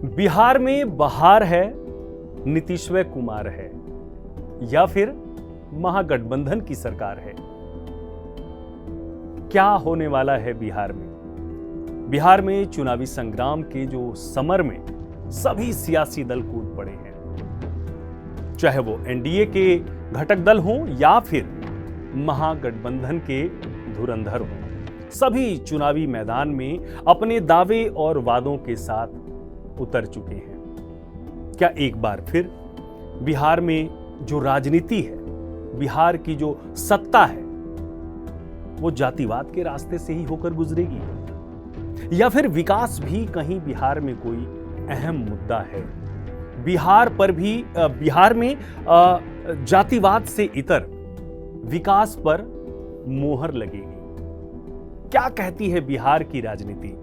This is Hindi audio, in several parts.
बिहार में बहार है, नीतीशव कुमार है या फिर महागठबंधन की सरकार है? क्या होने वाला है बिहार में? बिहार में चुनावी संग्राम के जो समर में सभी सियासी दल कूद पड़े हैं, चाहे वो एनडीए के घटक दल हों या फिर महागठबंधन के धुरंधर हों। सभी चुनावी मैदान में अपने दावे और वादों के साथ उतर चुके हैं। क्या एक बार फिर बिहार में जो राजनीति है, बिहार की जो सत्ता है, वो जातिवाद के रास्ते से ही होकर गुजरेगी या फिर विकास भी कहीं बिहार में कोई अहम मुद्दा है? बिहार में जातिवाद से इतर विकास पर मोहर लगेगी। क्या कहती है बिहार की राजनीति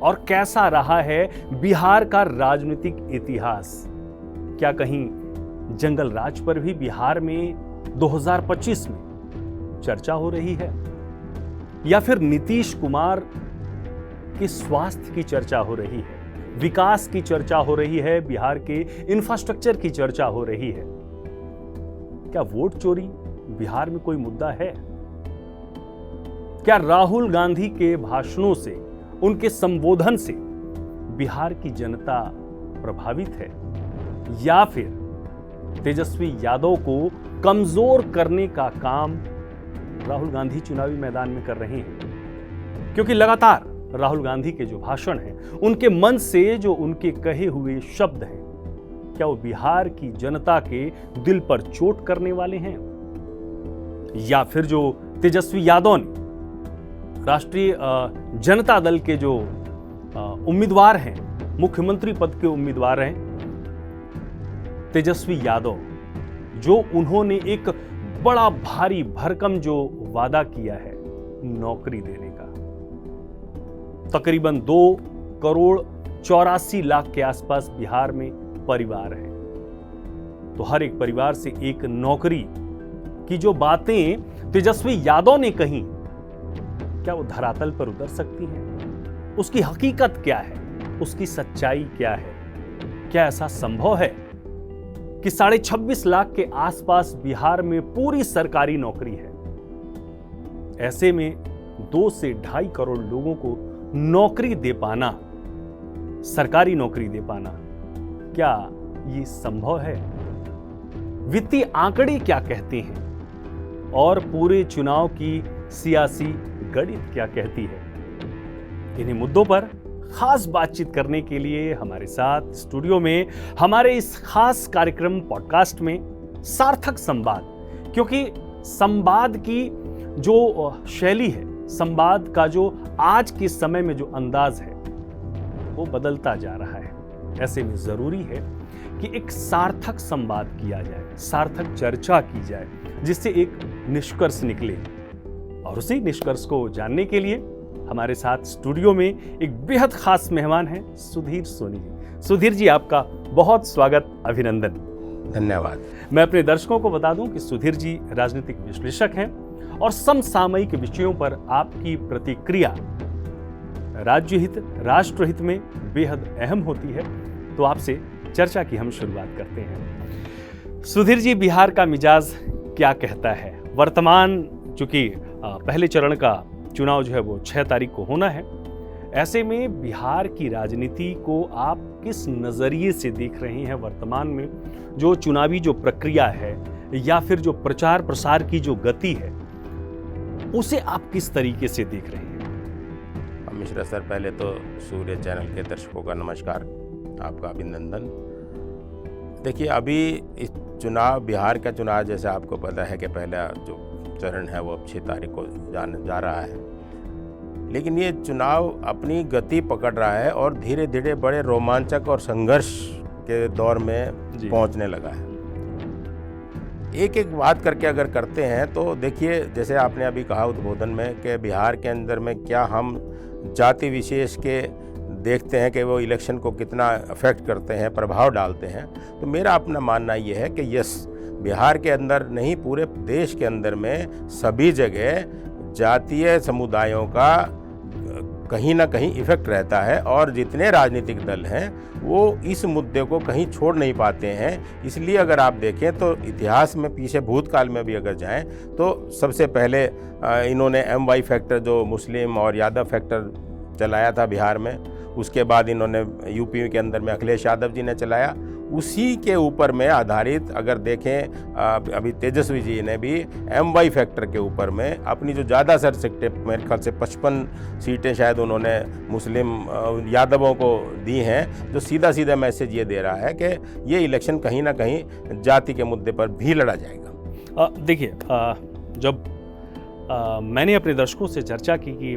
और कैसा रहा है बिहार का राजनीतिक इतिहास? क्या कहीं जंगल राज पर भी बिहार में 2025 में चर्चा हो रही है या फिर नीतीश कुमार के स्वास्थ्य की चर्चा हो रही है, विकास की चर्चा हो रही है, बिहार के इंफ्रास्ट्रक्चर की चर्चा हो रही है? क्या वोट चोरी बिहार में कोई मुद्दा है? क्या राहुल गांधी के भाषणों से, उनके संबोधन से बिहार की जनता प्रभावित है या फिर तेजस्वी यादव को कमजोर करने का काम राहुल गांधी चुनावी मैदान में कर रहे हैं? क्योंकि लगातार राहुल गांधी के जो भाषण हैं, उनके मन से जो उनके कहे हुए शब्द हैं, क्या वो बिहार की जनता के दिल पर चोट करने वाले हैं? या फिर जो तेजस्वी यादव ने राष्ट्रीय जनता दल के जो उम्मीदवार हैं, मुख्यमंत्री पद के उम्मीदवार हैं तेजस्वी यादव, जो उन्होंने एक बड़ा भारी भरकम जो वादा किया है नौकरी देने का, तकरीबन 2,84,00,000 के आसपास बिहार में परिवार हैं, तो हर एक परिवार से एक नौकरी की जो बातें तेजस्वी यादव ने कही, क्या वो धरातल पर उतर सकती हैं? उसकी हकीकत क्या है? उसकी सच्चाई क्या है? क्या ऐसा संभव है कि 26.5 लाख के आसपास बिहार में पूरी सरकारी नौकरी है? ऐसे में 2 से 2.5 करोड़ लोगों को नौकरी दे पाना, सरकारी नौकरी दे पाना, क्या ये संभव है? वित्तीय आंकड़े क्या कहते हैं और पूरे चुनाव की सियासी गणित क्या कहती है? इन्हीं मुद्दों पर खास बातचीत करने के लिए हमारे साथ स्टूडियो में हमारे इस खास कार्यक्रम पॉडकास्ट में सार्थक संवाद, क्योंकि संवाद की जो शैली है, संवाद का जो आज के समय में जो अंदाज है, वो बदलता जा रहा है। ऐसे में जरूरी है कि एक सार्थक संवाद किया जाए, सार्थक चर्चा की जाए, जिससे एक निष्कर्ष निकले। और उसी निष्कर्ष को जानने के लिए हमारे साथ स्टूडियो में एक बेहद खास मेहमान हैं, सुधीर सोनी जी। सुधीर जी, आपका बहुत स्वागत, अभिनंदन। धन्यवाद। मैं अपने दर्शकों को बता दूं कि सुधीर जी राजनीतिक विश्लेषक हैं और समसामयिक विषयों पर आपकी प्रतिक्रिया राज्य हित, राष्ट्र हित में बेहद अहम होती है। तो आपसे चर्चा की हम शुरुआत करते हैं। सुधीर जी, बिहार का मिजाज क्या कहता है? वर्तमान चूंकि पहले चरण का चुनाव जो है वो 6 तारीख को होना है, ऐसे में बिहार की राजनीति को आप किस नजरिए से देख रहे हैं? वर्तमान में जो चुनावी जो प्रक्रिया है या फिर जो प्रचार प्रसार की जो गति है, उसे आप किस तरीके से देख रहे हैं? मिश्रा सर, पहले तो सूर्य चैनल के दर्शकों का नमस्कार, आपका अभिनंदन। देखिए, अभी इस चुनाव, बिहार का चुनाव, जैसे आपको पता है कि पहला जो चरण है वो अब 6 तारीख को जा रहा है, लेकिन ये चुनाव अपनी गति पकड़ रहा है और धीरे धीरे बड़े रोमांचक और संघर्ष के दौर में पहुंचने लगा है। एक एक बात करके अगर करते हैं तो देखिए, जैसे आपने अभी कहा उद्बोधन में कि बिहार के अंदर में क्या हम जाति विशेष के देखते हैं कि वो इलेक्शन को कितना अफेक्ट करते हैं, प्रभाव डालते हैं, तो मेरा अपना मानना ये है कि यस, बिहार के अंदर नहीं, पूरे देश के अंदर में सभी जगह जातीय समुदायों का कहीं ना कहीं इफेक्ट रहता है और जितने राजनीतिक दल हैं वो इस मुद्दे को कहीं छोड़ नहीं पाते हैं। इसलिए अगर आप देखें तो इतिहास में पीछे भूतकाल में भी अगर जाएं तो सबसे पहले इन्होंने MY फैक्टर जो मुस्लिम और यादव फैक्टर चलाया था बिहार में, उसके बाद इन्होंने यूपी के अंदर में अखिलेश यादव जी ने चलाया। उसी के ऊपर में आधारित अगर देखें अभी तेजस्वी जी ने भी MY फैक्टर के ऊपर में अपनी जो ज़्यादा सर सीटें, मेरे ख्याल से 55 सीटें शायद उन्होंने मुस्लिम यादवों को दी हैं, जो सीधा सीधा मैसेज ये दे रहा है कि ये इलेक्शन कहीं ना कहीं जाति के मुद्दे पर भी लड़ा जाएगा। देखिए, जब मैंने अपने दर्शकों से चर्चा की कि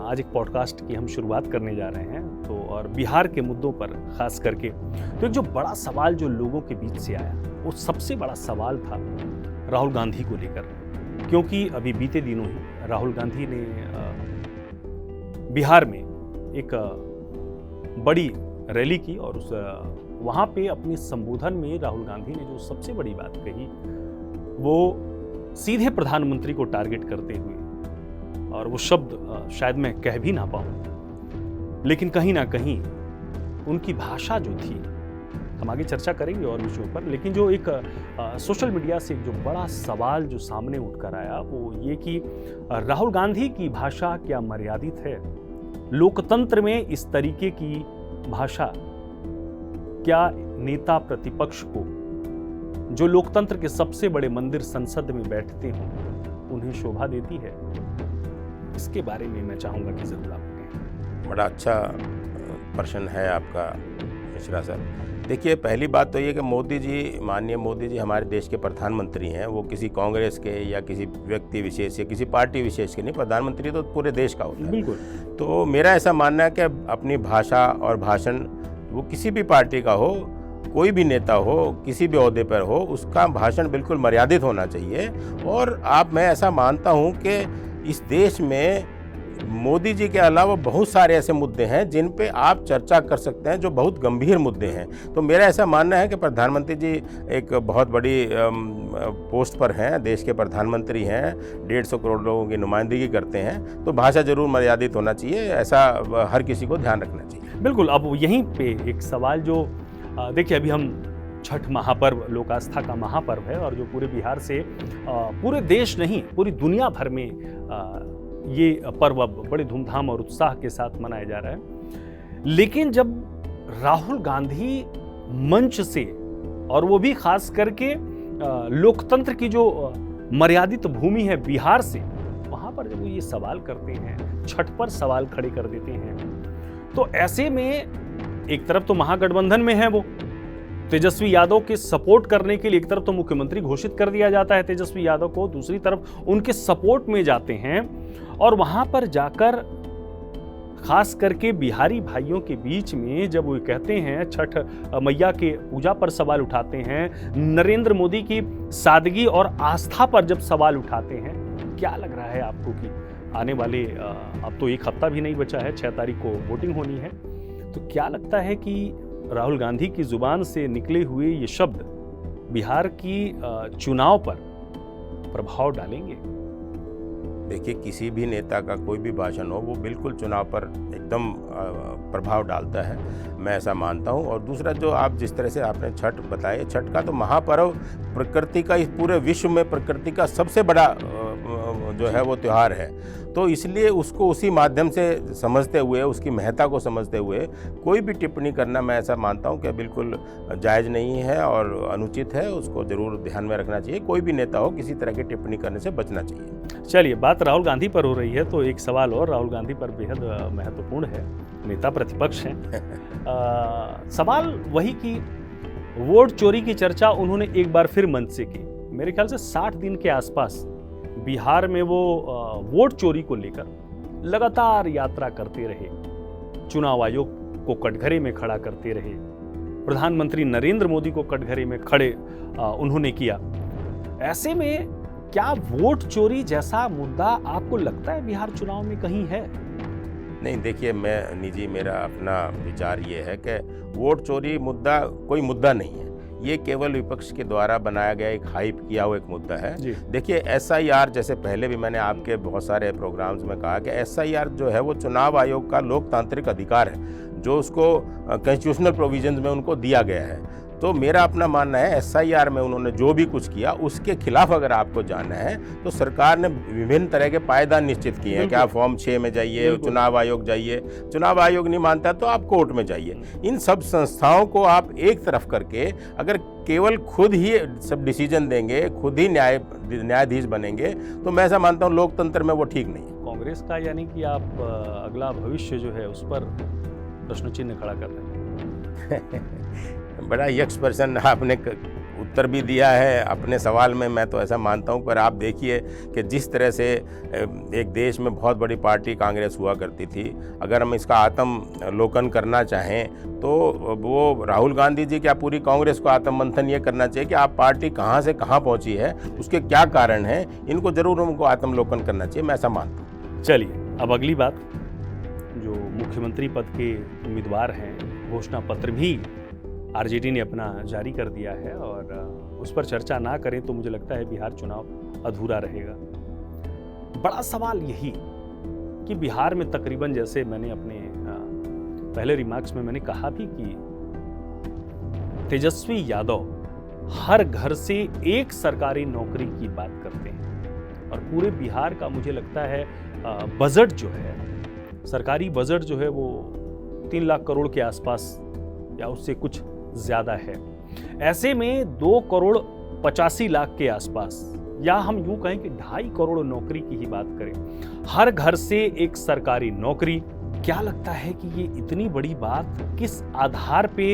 आज एक पॉडकास्ट की हम शुरुआत करने जा रहे हैं तो और बिहार के मुद्दों पर खास करके, तो एक जो बड़ा सवाल जो लोगों के बीच से आया वो सबसे बड़ा सवाल था राहुल गांधी को लेकर, क्योंकि अभी बीते दिनों ही राहुल गांधी ने बिहार में एक बड़ी रैली की और उस वहाँ पे अपने संबोधन में राहुल गांधी ने जो सबसे बड़ी बात कही वो सीधे प्रधानमंत्री को टारगेट करते हुए, और वो शब्द शायद मैं कह भी ना पाऊं, लेकिन कहीं ना कहीं उनकी भाषा जो थी, हम आगे चर्चा करेंगे और विषयों पर, लेकिन जो एक सोशल मीडिया से जो बड़ा सवाल जो सामने उठकर आया वो ये कि राहुल गांधी की भाषा क्या मर्यादित है? लोकतंत्र में इस तरीके की भाषा क्या नेता प्रतिपक्ष को, जो लोकतंत्र के सबसे बड़े मंदिर संसद में बैठते हों, उन्हें शोभा देती है? इसके बारे में मैं चाहूंगा कि जरूर आप कहें। बड़ा अच्छा प्रश्न है आपका मिश्रा सर। देखिए, पहली बात तो ये कि मोदी जी, माननीय मोदी जी हमारे देश के प्रधानमंत्री हैं। वो किसी कांग्रेस के या किसी व्यक्ति विशेष या किसी पार्टी विशेष के नहीं, प्रधानमंत्री तो पूरे देश का होता है। बिल्कुल। तो मेरा ऐसा मानना है कि अपनी भाषा और भाषण, वो किसी भी पार्टी का हो, कोई भी नेता हो, किसी भी ओहदे पर हो, उसका भाषण बिल्कुल मर्यादित होना चाहिए। और मैं ऐसा मानता हूँ कि इस देश में मोदी जी के अलावा बहुत सारे ऐसे मुद्दे हैं जिन पे आप चर्चा कर सकते हैं, जो बहुत गंभीर मुद्दे हैं। तो मेरा ऐसा मानना है कि प्रधानमंत्री जी एक बहुत बड़ी पोस्ट पर हैं, देश के प्रधानमंत्री हैं, 150 करोड़ लोगों की नुमाइंदगी करते हैं, तो भाषा जरूर मर्यादित होना चाहिए, ऐसा हर किसी को ध्यान रखना चाहिए। बिल्कुल। अब यहीं पे एक सवाल जो देखिए, अभी हम छठ महापर्व, लोक आस्था का महापर्व है और जो पूरे बिहार से पूरे देश नहीं पूरी दुनिया भर में ये पर्व अब बड़े धूमधाम और उत्साह के साथ मनाया जा रहा है। लेकिन जब राहुल गांधी मंच से, और वो भी खास करके लोकतंत्र की जो मर्यादित भूमि है बिहार से, वहां पर जब वो ये सवाल करते हैं, छठ पर सवाल खड़े कर देते हैं, तो ऐसे में एक तरफ तो महागठबंधन में है वो तेजस्वी यादव के सपोर्ट करने के लिए, एक तरफ तो मुख्यमंत्री घोषित कर दिया जाता है तेजस्वी यादव को, दूसरी तरफ उनके सपोर्ट में जाते हैं और वहां पर जाकर खास करके बिहारी भाइयों के बीच में जब वो कहते हैं, छठ मैया के पूजा पर सवाल उठाते हैं, नरेंद्र मोदी की सादगी और आस्था पर जब सवाल उठाते हैं, क्या लग रहा है आपको कि आने वाले अब तो एक हफ्ता भी नहीं बचा है, 6 तारीख को वोटिंग होनी है, तो क्या लगता है कि राहुल गांधी की जुबान से निकले हुए ये शब्द बिहार की चुनाव पर प्रभाव डालेंगे? देखिए, किसी भी नेता का कोई भी भाषण हो, वो बिल्कुल चुनाव पर एकदम प्रभाव डालता है, मैं ऐसा मानता हूँ। और दूसरा, जो आप जिस तरह से आपने छठ बताए, छठ का तो महापर्व प्रकृति का, इस पूरे विश्व में प्रकृति का सबसे बड़ा जो है वो त्यौहार है, तो इसलिए उसको उसी माध्यम से समझते हुए, उसकी महत्ता को समझते हुए कोई भी टिप्पणी करना, मैं ऐसा मानता हूं कि बिल्कुल जायज़ नहीं है और अनुचित है, उसको ज़रूर ध्यान में रखना चाहिए। कोई भी नेता हो, किसी तरह की टिप्पणी करने से बचना चाहिए। चलिए, बात राहुल गांधी पर हो रही है तो एक सवाल और राहुल गांधी पर बेहद महत्वपूर्ण है, नेता प्रतिपक्ष हैं। सवाल वही कि वोट चोरी की चर्चा उन्होंने एक बार फिर मंच से की। मेरे ख्याल से 60 दिन के आसपास बिहार में वो वोट चोरी को लेकर लगातार यात्रा करते रहे, चुनाव आयोग को कटघरे में खड़ा करते रहे, प्रधानमंत्री नरेंद्र मोदी को कटघरे में खड़े उन्होंने किया। ऐसे में क्या वोट चोरी जैसा मुद्दा आपको लगता है बिहार चुनाव में कहीं है? नहीं, देखिए, मैं निजी मेरा अपना विचार ये है कि वोट चोरी मुद्दा कोई मुद्दा नहीं है। ये केवल विपक्ष के द्वारा बनाया गया एक हाइप किया हुआ एक मुद्दा है। जी। देखिए SIR, जैसे पहले भी मैंने आपके बहुत सारे प्रोग्राम्स में कहा कि SIR जो है वो चुनाव आयोग का लोकतांत्रिक अधिकार है, जो उसको कॉन्स्टिट्यूशनल प्रोविजंस में उनको दिया गया है। तो मेरा अपना मानना है SIR में उन्होंने जो भी कुछ किया उसके खिलाफ अगर आपको जाना है तो सरकार ने विभिन्न तरह के पायदान निश्चित किए हैं कि आप फॉर्म 6 में जाइए, चुनाव आयोग जाइए, चुनाव आयोग नहीं मानता तो आप कोर्ट में जाइए। इन सब संस्थाओं को आप एक तरफ करके अगर केवल खुद ही सब डिसीजन देंगे, खुद ही न्यायाधीश बनेंगे, तो मैं ऐसा मानता हूँ लोकतंत्र में वो ठीक नहीं है। कांग्रेस का यानी कि आप अगला भविष्य जो है उस पर प्रश्न चिन्ह खड़ा कर रहे हैं। बड़ा यक्ष पर्सन आपने उत्तर भी दिया है अपने सवाल में, मैं तो ऐसा मानता हूं। पर आप देखिए कि जिस तरह से एक देश में बहुत बड़ी पार्टी कांग्रेस हुआ करती थी, अगर हम इसका आत्मलोकन करना चाहें तो वो राहुल गांधी जी क्या पूरी कांग्रेस को आत्ममंथन ये करना चाहिए कि आप पार्टी कहां से कहां पहुंची है, उसके क्या कारण हैं, इनको जरूर उनको आत्मलोकन करना चाहिए, मैं ऐसा मानता हूँ। चलिए अब अगली बात, जो मुख्यमंत्री पद के उम्मीदवार हैं, घोषणा पत्र भी आरजेडी ने अपना जारी कर दिया है और उस पर चर्चा ना करें तो मुझे लगता है बिहार चुनाव अधूरा रहेगा। बड़ा सवाल यही कि बिहार में तकरीबन, जैसे मैंने अपने पहले रिमार्क्स में मैंने कहा भी कि तेजस्वी यादव हर घर से एक सरकारी नौकरी की बात करते हैं और पूरे बिहार का मुझे लगता है बजट जो है, सरकारी बजट जो है वो 3 लाख करोड़ के आसपास या उससे कुछ ज्यादा है। ऐसे में 2,85,00,000 के आसपास, या हम यूं कहें कि 2.5 करोड़ नौकरी की ही बात करें, हर घर से एक सरकारी नौकरी। क्या लगता है कि ये इतनी बड़ी बात किस आधार पे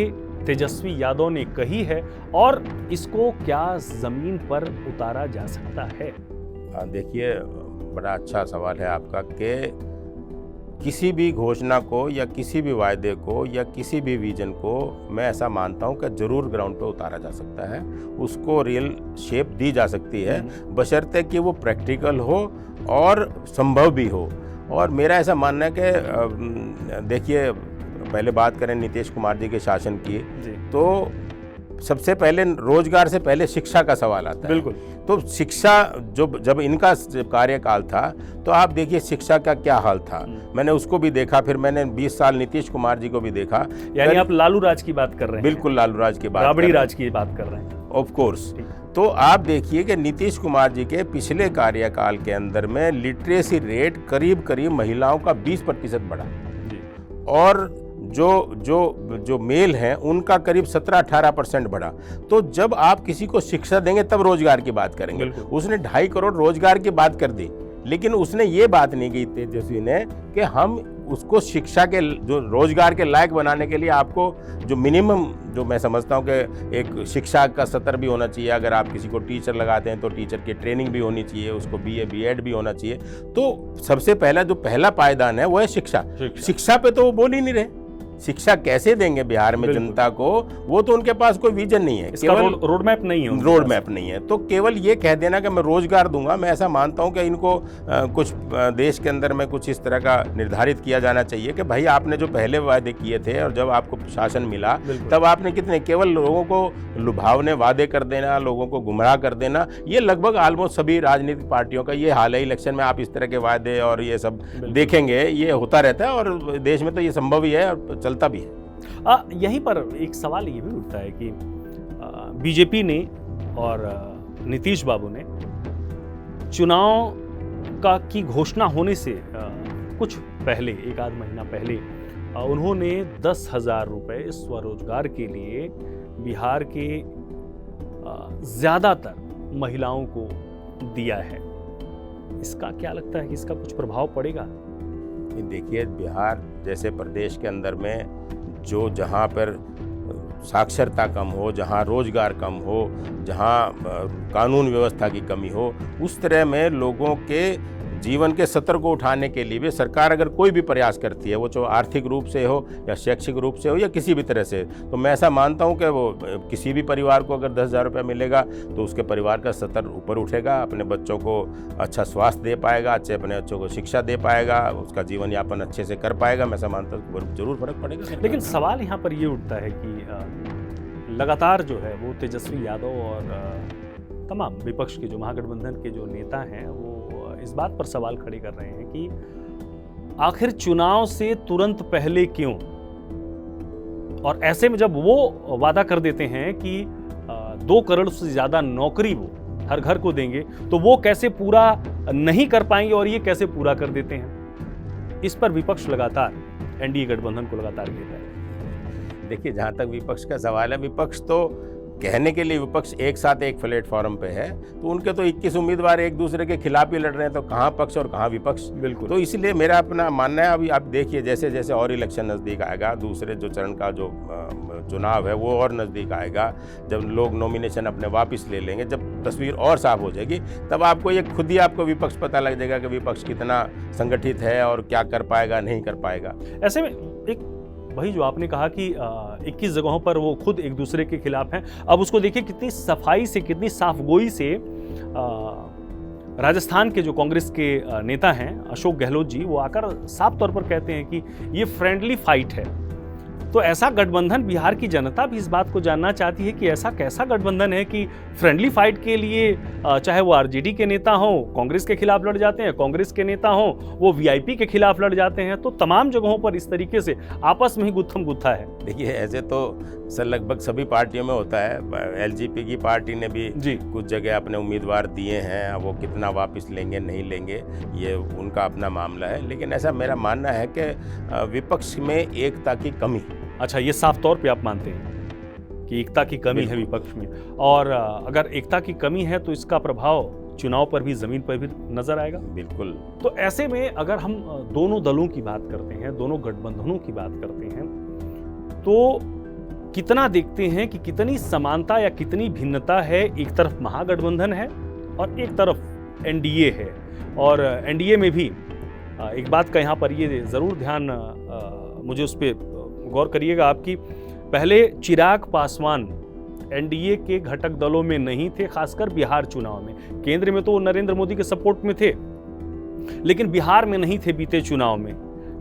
तेजस्वी यादव ने कही है और इसको क्या जमीन पर उतारा जा सकता है? देखिए, बड़ा अच्छा सवाल है आपका कि किसी भी घोषणा को या किसी भी वायदे को या किसी भी विजन को मैं ऐसा मानता हूं कि जरूर ग्राउंड पे उतारा जा सकता है, उसको रियल शेप दी जा सकती है, बशर्ते कि वो प्रैक्टिकल हो और संभव भी हो। और मेरा ऐसा मानना है कि देखिए, पहले बात करें नीतीश कुमार जी के शासन की, तो सबसे पहले रोजगार से पहले शिक्षा का सवाल आता है। बिल्कुल। तो शिक्षा जब इनका कार्यकाल था तो आप देखिए शिक्षा का क्या हाल था, मैंने उसको भी देखा, फिर मैंने 20 साल नीतीश कुमार जी को भी देखा। यानी आप लालू राज की बात कर रहे हैं? बिल्कुल लालू राज की बात, राबड़ी राज की बात कर रहे हैं। Of course. तो आप देखिए कि नीतीश कुमार जी के पिछले कार्यकाल के अंदर में लिटरेसी रेट करीब करीब महिलाओं का 20% बढ़ा और जो मेल हैं उनका करीब 17-18% बढ़ा। तो जब आप किसी को शिक्षा देंगे तब रोजगार की बात करेंगे। उसने 2.5 करोड़ रोजगार की बात कर दी, लेकिन उसने ये बात नहीं की तेजस्वी ने कि हम उसको शिक्षा के, जो रोजगार के लायक बनाने के लिए आपको जो मिनिमम, जो मैं समझता हूँ कि एक शिक्षा का स्तर भी होना चाहिए। अगर आप किसी को टीचर लगाते हैं तो टीचर की ट्रेनिंग भी होनी चाहिए, उसको BA B.Ed भी होना चाहिए। तो सबसे पहला जो पहला पायदान है वो है शिक्षा पे तो वो बोल ही नहीं रहे। शिक्षा कैसे देंगे बिहार में जनता को, वो तो उनके पास कोई विजन नहीं है, केवल रोड मैप नहीं है, रोड मैप नहीं है। तो केवल ये कह देना कि मैं रोजगार दूंगा, मैं ऐसा मानता हूं कि इनको कुछ देश के अंदर में कुछ इस तरह का निर्धारित किया जाना चाहिए कि भाई आपने जो पहले वादे किए थे और जब आपको शासन मिला तब आपने कितने, केवल लोगों को लुभावने वादे कर देना, लोगों को गुमराह कर देना, ये लगभग ऑलमोस्ट सभी राजनीतिक पार्टियों का ये हाल है। इलेक्शन में आप इस तरह के वादे और ये सब देखेंगे, ये होता रहता है और देश में तो ये संभव ही है और चलता भी है। यहीं पर एक सवाल ये भी उठता है कि बीजेपी ने और नीतीश बाबू ने चुनाव की घोषणा होने से कुछ पहले, 1 आध महीना पहले, उन्होंने 10,000 रुपए स्वरोजगार के लिए बिहार के ज्यादातर महिलाओं को दिया है। इसका क्या लगता है कि इसका कुछ प्रभाव पड़ेगा? देखिए, बिहार जैसे प्रदेश के अंदर में जो जहाँ पर साक्षरता कम हो, जहाँ रोजगार कम हो, जहाँ कानून व्यवस्था की कमी हो, उस तरह में लोगों के जीवन के स्तर को उठाने के लिए भी सरकार अगर कोई भी प्रयास करती है, वो चाहे आर्थिक रूप से हो या शैक्षिक रूप से हो या किसी भी तरह से, तो मैं ऐसा मानता हूं कि वो किसी भी परिवार को अगर 10,000 रुपये मिलेगा तो उसके परिवार का स्तर ऊपर उठेगा, अपने बच्चों को अच्छा स्वास्थ्य दे पाएगा, अपने बच्चों को शिक्षा दे पाएगा, उसका जीवन यापन अच्छे से कर पाएगा। मैं ऐसा मानता हूँ जरूर फर्क पड़ेगा। लेकिन सवाल यहाँ पर ये उठता है कि लगातार जो है वो तेजस्वी यादव और तमाम विपक्ष के जो महागठबंधन के जो नेता हैं वो इस बात पर सवाल खड़े कर रहे हैं कि आखिर चुनाव से तुरंत पहले क्यों, और ऐसे में जब वो वादा कर देते हैं कि 2 करोड़ से ज्यादा नौकरी वो हर घर को देंगे, तो वो कैसे पूरा नहीं कर पाएंगे और ये कैसे पूरा कर देते हैं। इस पर विपक्ष लगातार एनडीए गठबंधन को लगातार घेर रहा है। देखिए, जहाँ तक विपक्ष का सवाल है, विपक्ष तो कहने के लिए विपक्ष एक साथ एक प्लेटफॉर्म पे है, तो उनके तो 21 उम्मीदवार एक दूसरे के खिलाफ ही लड़ रहे हैं, तो कहाँ पक्ष और कहाँ विपक्ष। बिल्कुल। तो इसलिए मेरा अपना मानना है, अभी आप देखिए जैसे जैसे और इलेक्शन नज़दीक आएगा, दूसरे जो चरण का जो चुनाव है वो और नज़दीक आएगा, जब लोग नॉमिनेशन अपने वापस ले लेंगे, जब तस्वीर और साफ हो जाएगी, तब आपको ये खुद ही आपको विपक्ष पता लग जाएगा कि विपक्ष कितना संगठित है और क्या कर पाएगा नहीं कर पाएगा। ऐसे में एक वही जो आपने कहा कि 21 जगहों पर वो खुद एक दूसरे के खिलाफ हैं, अब उसको देखिए कितनी सफाई से, कितनी साफगोई से राजस्थान के जो कांग्रेस के नेता हैं अशोक गहलोत जी, वो आकर साफ तौर पर कहते हैं कि ये फ्रेंडली फाइट है। तो ऐसा गठबंधन, बिहार की जनता भी इस बात को जानना चाहती है कि ऐसा कैसा गठबंधन है कि फ्रेंडली फाइट के लिए चाहे वो आरजेडी के नेता हों कांग्रेस के खिलाफ लड़ जाते हैं, कांग्रेस के नेता हों वो वीआईपी के खिलाफ लड़ जाते हैं, तो तमाम जगहों पर इस तरीके से आपस में ही गुत्थम गुत्था है। देखिए, ऐसे तो सर लगभग सभी पार्टियों में होता है। एलजेपी की पार्टी ने भी कुछ जगह अपने उम्मीदवार दिए हैं, वो कितना वापस लेंगे नहीं लेंगे ये उनका अपना मामला है, लेकिन ऐसा मेरा मानना है कि विपक्ष में एकता की कमी। अच्छा, ये साफ तौर पे आप मानते हैं कि एकता की कमी है विपक्ष में, और अगर एकता की कमी है तो इसका प्रभाव चुनाव पर भी, जमीन पर भी नजर आएगा। बिल्कुल। तो ऐसे में अगर हम दोनों दलों की बात करते हैं, दोनों गठबंधनों की बात करते हैं, तो कितना देखते हैं कि कितनी समानता या कितनी भिन्नता है। एक तरफ महागठबंधन है और एक तरफ एनडीए है, और एनडीए में भी एक बात का यहाँ पर ये जरूर ध्यान मुझे उस पर गौर करिएगा आपकी, पहले चिराग पासवान एनडीए के घटक दलों में नहीं थे, खासकर बिहार चुनाव में। केंद्र में तो वो नरेंद्र मोदी के सपोर्ट में थे, लेकिन बिहार में नहीं थे बीते चुनाव में।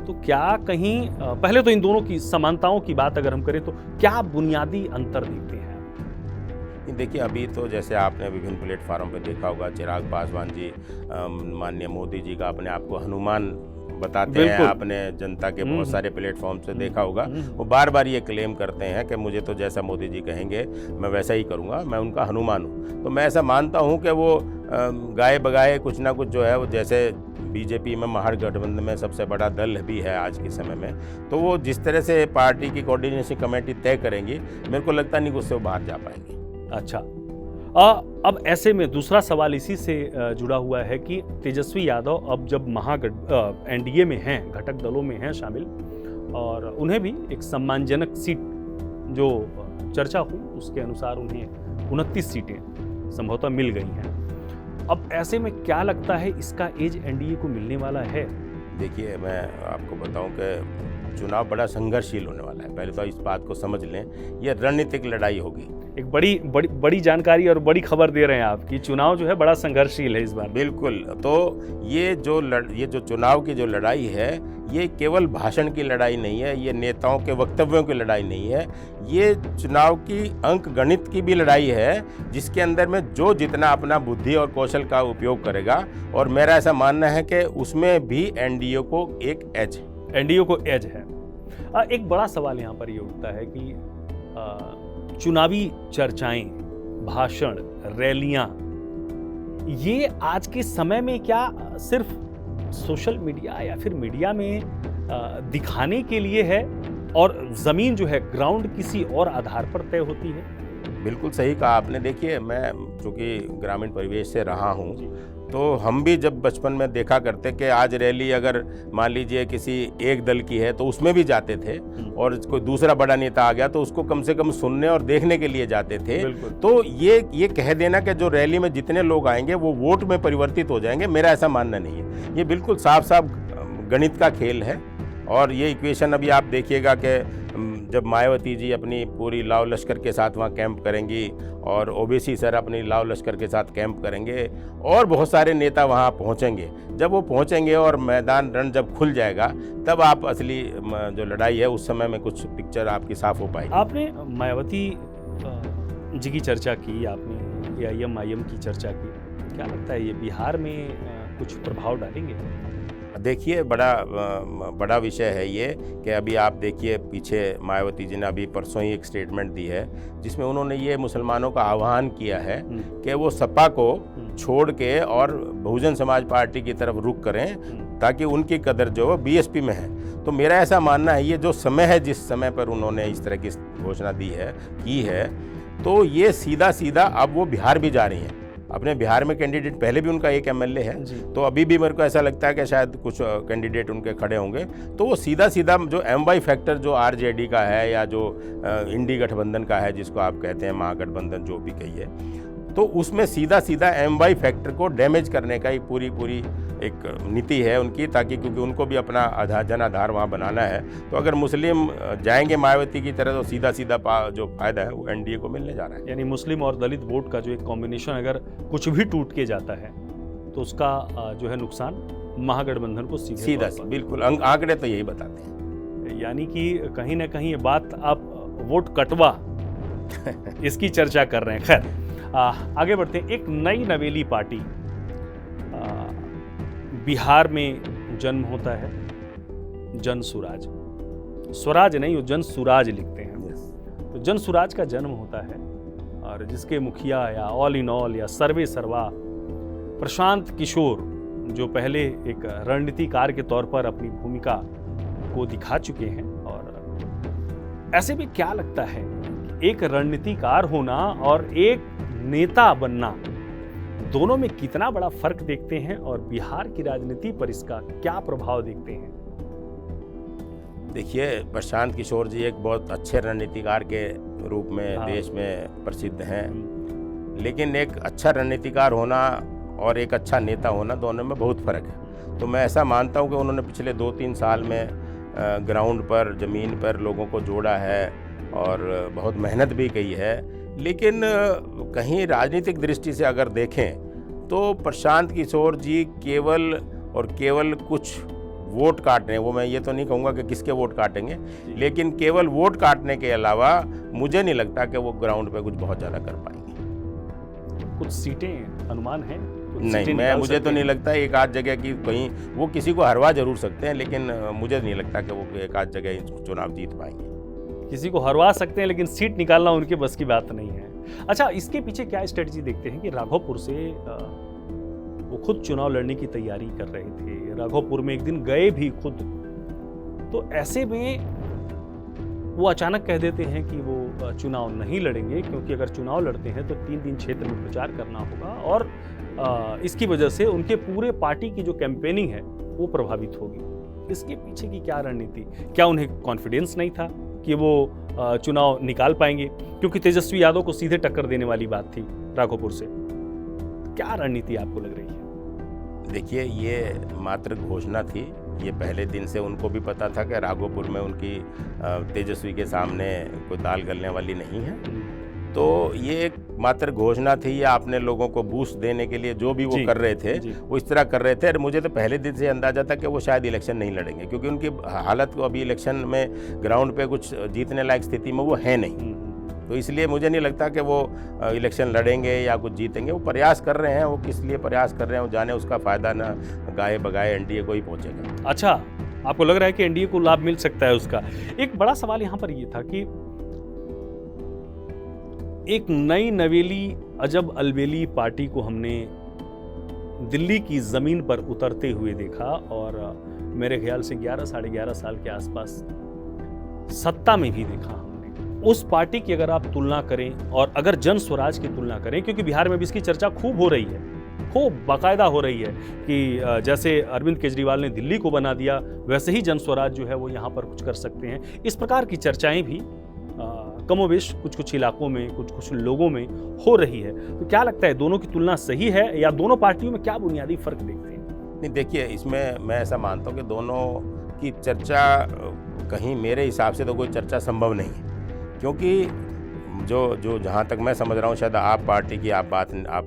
तो क्या कहीं पहले तो इन दोनों की समानताओं की बात अगर हम करें तो क्या बुनियादी अंतर दिखते हैं? देखिए, अभी तो जैसे आपने विभिन्न प्लेटफॉर्म पे देखा होगा, चिराग पासवान जी माननीय मोदी जी का अपने आप को हनुमान बताते हैं, आपने जनता के बहुत सारे प्लेटफॉर्म से देखा होगा। वो बार बार ये क्लेम करते हैं कि मुझे तो जैसा मोदी जी कहेंगे मैं वैसा ही करूँगा, मैं उनका हनुमान हूँ। तो मैं ऐसा मानता हूँ कि वो गाए बगाए कुछ ना कुछ जो है वो, जैसे बीजेपी में महागठबंधन में सबसे बड़ा दल भी है आज के समय में, तो वो जिस तरह से पार्टी की कोऑर्डिनेशन कमेटी तय करेंगी, मेरे को लगता नहीं कि उससे वो बाहर जा पाएंगे। अच्छा, अब ऐसे में दूसरा सवाल इसी से जुड़ा हुआ है कि तेजस्वी यादव अब जब एनडीए में हैं, घटक दलों में हैं शामिल, और उन्हें भी एक सम्मानजनक सीट जो चर्चा हुई उसके अनुसार उन्हें 29 सीटें संभवतः मिल गई हैं। अब ऐसे में क्या लगता है, इसका एज एनडीए को मिलने वाला है? देखिए, मैं आपको बताऊं कि चुनाव बड़ा संघर्षशील होने वाला है। पहले तो इस बात को समझ लें, ये रणनीतिक लड़ाई होगी। एक बड़ी जानकारी और बड़ी खबर दे रहे हैं आप कि चुनाव जो है बड़ा संघर्षशील है इस बार। बिल्कुल। तो ये जो चुनाव की जो लड़ाई है, ये केवल भाषण की लड़ाई नहीं है, ये नेताओं के वक्तव्यों की लड़ाई नहीं है, ये चुनाव की अंक गणित की भी लड़ाई है, जिसके अंदर में जो जितना अपना बुद्धि और कौशल का उपयोग करेगा। और मेरा ऐसा मानना है कि उसमें भी एनडीए को एक एज है। एनडीए को एज है। एक बड़ा सवाल यहाँ पर ये उठता है कि चुनावी चर्चाएं, भाषण, रैलियां, ये आज के समय में क्या सिर्फ सोशल मीडिया या फिर मीडिया में दिखाने के लिए है, और जमीन जो है ग्राउंड किसी और आधार पर तय होती है? बिल्कुल सही कहा आपने। देखिए, मैं चूँकि ग्रामीण परिवेश से रहा हूँ, तो हम भी जब बचपन में देखा करते कि आज रैली अगर मान लीजिए किसी एक दल की है तो उसमें भी जाते थे, और कोई दूसरा बड़ा नेता आ गया तो उसको कम से कम सुनने और देखने के लिए जाते थे। तो ये कह देना कि जो रैली में जितने लोग आएंगे वो वोट में परिवर्तित हो जाएंगे, मेरा ऐसा मानना नहीं है। ये बिल्कुल साफ साफ गणित का खेल है। और ये इक्वेशन अभी आप देखिएगा कि जब मायावती जी अपनी पूरी लाव लश्कर के साथ वहाँ कैंप करेंगी, और ओबीसी सर अपनी लाव लश्कर के साथ कैंप करेंगे, और बहुत सारे नेता वहाँ पहुँचेंगे। जब वो पहुँचेंगे और मैदान रण जब खुल जाएगा, तब आप असली जो लड़ाई है उस समय में कुछ पिक्चर आपकी साफ हो पाएगी। आपने मायावती जी की चर्चा की आपने, AIM की चर्चा की, क्या लगता है ये बिहार में कुछ प्रभाव डालेंगे? देखिए, बड़ा विषय है ये कि अभी आप देखिए, पीछे मायावती जी ने अभी परसों ही एक स्टेटमेंट दी है जिसमें उन्होंने ये मुसलमानों का आह्वान किया है कि वो सपा को छोड़ के और बहुजन समाज पार्टी की तरफ रुख करें ताकि उनकी कदर जो है BSP में है। तो मेरा ऐसा मानना है, ये जो समय है, जिस समय पर उन्होंने इस तरह की घोषणा की है, तो ये सीधा सीधा अब वो बिहार भी जा रही हैं। अपने बिहार में कैंडिडेट पहले भी उनका एक MLA है, तो अभी भी मेरे को ऐसा लगता है कि शायद कुछ कैंडिडेट उनके खड़े होंगे। तो वो सीधा सीधा जो MY फैक्टर जो RJD का है या जो इंडी गठबंधन का है, जिसको आप कहते हैं महागठबंधन, जो भी कहिए, तो उसमें सीधा सीधा MY फैक्टर को डैमेज करने का ही पूरी एक नीति है उनकी, ताकि क्योंकि उनको भी अपना जन आधार वहाँ बनाना है। तो अगर मुस्लिम जाएंगे मायावती की तरह, तो सीधा जो फायदा है वो NDA को मिलने जा रहा है। यानी मुस्लिम और दलित वोट का जो एक कॉम्बिनेशन अगर कुछ भी टूट के जाता है तो उसका जो है नुकसान महागठबंधन को सीधा बिल्कुल आंकड़े तो यही बताते हैं। यानी कि कहीं ना कहीं ये बात आप वोट कटवा इसकी चर्चा कर रहे हैं। खैर, आगे बढ़ते हैं। एक नई नवेली पार्टी बिहार में जन्म होता है, जन सुराज। स्वराज नहीं, वो जन सुराज लिखते हैं। तो जन सुराज का जन्म होता है और जिसके मुखिया या ऑल इन ऑल या सर्वे सर्वा प्रशांत किशोर, जो पहले एक रणनीतिकार के तौर पर अपनी भूमिका को दिखा चुके हैं। और ऐसे में क्या लगता है, एक रणनीतिकार होना और एक नेता बनना, दोनों में कितना बड़ा फर्क देखते हैं और बिहार की राजनीति पर इसका क्या प्रभाव देखते हैं? देखिए, प्रशांत किशोर जी एक बहुत अच्छे रणनीतिकार के रूप में देश में प्रसिद्ध हैं, लेकिन एक अच्छा रणनीतिकार होना और एक अच्छा नेता होना, दोनों में बहुत फ़र्क है। तो मैं ऐसा मानता हूं कि उन्होंने पिछले 2-3 साल में ग्राउंड पर, ज़मीन पर लोगों को जोड़ा है और बहुत मेहनत भी की है। लेकिन कहीं राजनीतिक दृष्टि से अगर देखें तो प्रशांत किशोर जी केवल कुछ वोट काटने, वो मैं ये तो नहीं कहूँगा कि किसके वोट काटेंगे, लेकिन केवल वोट काटने के अलावा मुझे नहीं लगता कि वो ग्राउंड पे कुछ बहुत ज़्यादा कर पाएंगे। कुछ सीटें अनुमान है? नहीं, मुझे तो नहीं लगता। एक आध जगह की कहीं वो किसी को हरवा जरूर सकते हैं, लेकिन मुझे नहीं लगता कि वो एक आध जगह चुनाव जीत पाएंगे। किसी को हरवा सकते हैं, लेकिन सीट निकालना उनके बस की बात नहीं है। अच्छा, इसके पीछे क्या स्ट्रेटजी देखते हैं कि राघोपुर से वो खुद चुनाव लड़ने की तैयारी कर रहे थे, राघोपुर में एक दिन गए भी खुद, तो ऐसे में वो अचानक कह देते हैं कि वो चुनाव नहीं लड़ेंगे, क्योंकि अगर चुनाव लड़ते हैं तो 3 दिन क्षेत्र में प्रचार करना होगा और इसकी वजह से उनके पूरे पार्टी की जो कैंपेनिंग है वो प्रभावित होगी। इसके पीछे की क्या रणनीति? क्या उन्हें कॉन्फिडेंस नहीं था कि वो चुनाव निकाल पाएंगे? क्योंकि तेजस्वी यादव को सीधे टक्कर देने वाली बात थी राघोपुर से। क्या रणनीति आपको लग रही है? देखिए, ये मात्र घोषणा थी। ये पहले दिन से उनको भी पता था कि राघोपुर में उनकी तेजस्वी के सामने कोई दाल गलने वाली नहीं है। तो ये एक मात्र घोषणा थी, या अपने लोगों को बूस्ट देने के लिए जो भी वो कर रहे थे वो इस तरह कर रहे थे। और मुझे तो पहले दिन से अंदाजा था कि वो शायद इलेक्शन नहीं लड़ेंगे, क्योंकि उनकी हालत को अभी इलेक्शन में ग्राउंड पे कुछ जीतने लायक स्थिति में वो है नहीं। तो इसलिए मुझे नहीं लगता कि वो इलेक्शन लड़ेंगे या कुछ जीतेंगे। वो प्रयास कर रहे हैं, वो किस लिए प्रयास कर रहे हैं वो जाने, उसका फायदा ना गाए बगाए NDA को ही पहुंचेगा। अच्छा, आपको लग रहा है कि NDA को लाभ मिल सकता है उसका? एक बड़ा सवाल यहाँ पर ये था कि एक नई नवेली अजब अलबेली पार्टी को हमने दिल्ली की जमीन पर उतरते हुए देखा और मेरे ख्याल से 11 साढ़े 11 साल के आसपास सत्ता में भी देखा हमने। उस पार्टी की अगर आप तुलना करें और अगर जन स्वराज की तुलना करें, क्योंकि बिहार में भी इसकी चर्चा खूब हो रही है, खूब बाकायदा हो रही है कि जैसे अरविंद केजरीवाल ने दिल्ली को बना दिया, वैसे ही जन स्वराज जो है वो यहाँ पर कुछ कर सकते हैं। इस प्रकार की चर्चाएं भी कमोवेश कुछ इलाकों में, कुछ लोगों में हो रही है। तो क्या लगता है, दोनों की तुलना सही है या दोनों पार्टियों में क्या बुनियादी फर्क देखते हैं? नहीं, देखिए, इसमें मैं ऐसा मानता हूँ कि दोनों की चर्चा कहीं मेरे हिसाब से तो कोई चर्चा संभव नहीं है, क्योंकि जो जहाँ तक मैं समझ रहा हूँ, शायद आप पार्टी की आप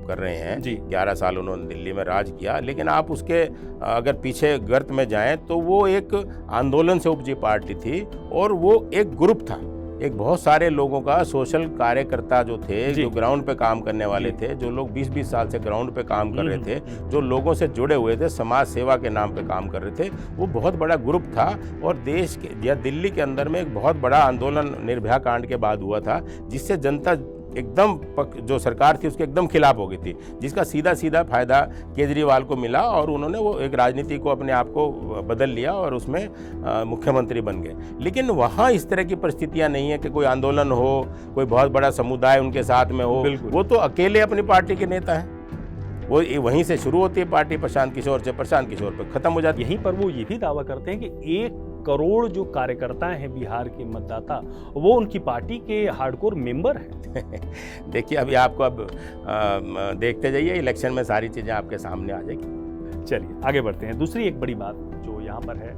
कर रहे हैं। 11 साल उन्होंने दिल्ली में राज किया, लेकिन आप उसके अगर पीछे गर्त में जाएं तो वो एक आंदोलन से उपजी पार्टी थी और वो एक ग्रुप था। एक बहुत सारे लोगों का सोशल कार्यकर्ता जो थे, जो ग्राउंड पे काम करने वाले थे, जो लोग 20-20 साल से ग्राउंड पे काम कर रहे थे, जो लोगों से जुड़े हुए थे, समाज सेवा के नाम पे काम कर रहे थे, वो बहुत बड़ा ग्रुप था। और देश के या दिल्ली के अंदर में एक बहुत बड़ा आंदोलन निर्भया कांड के बाद हुआ था, जिससे जनता एकदम जो सरकार थी उसके एकदम खिलाफ हो गई थी, जिसका सीधा सीधा फायदा केजरीवाल को मिला और उन्होंने वो एक राजनीति को अपने आप को बदल लिया और उसमें मुख्यमंत्री बन गए। लेकिन वहाँ इस तरह की परिस्थितियाँ नहीं है कि कोई आंदोलन हो, कोई बहुत बड़ा समुदाय उनके साथ में हो। वो तो अकेले अपनी पार्टी के नेता हैं, वो वहीं से शुरू होती है पार्टी, प्रशांत किशोर से, प्रशांत किशोर पर खत्म हो जाती है। यहीं पर वो ये भी दावा करते हैं कि 1 करोड़ जो कार्यकर्ता हैं बिहार के मतदाता, वो उनकी पार्टी के हार्डकोर मेंबर हैं। देखिए अभी आपको अब देखते जाइए, इलेक्शन में सारी चीज़ें आपके सामने आ जाएगी। चलिए आगे बढ़ते हैं। दूसरी एक बड़ी बात जो यहाँ पर है,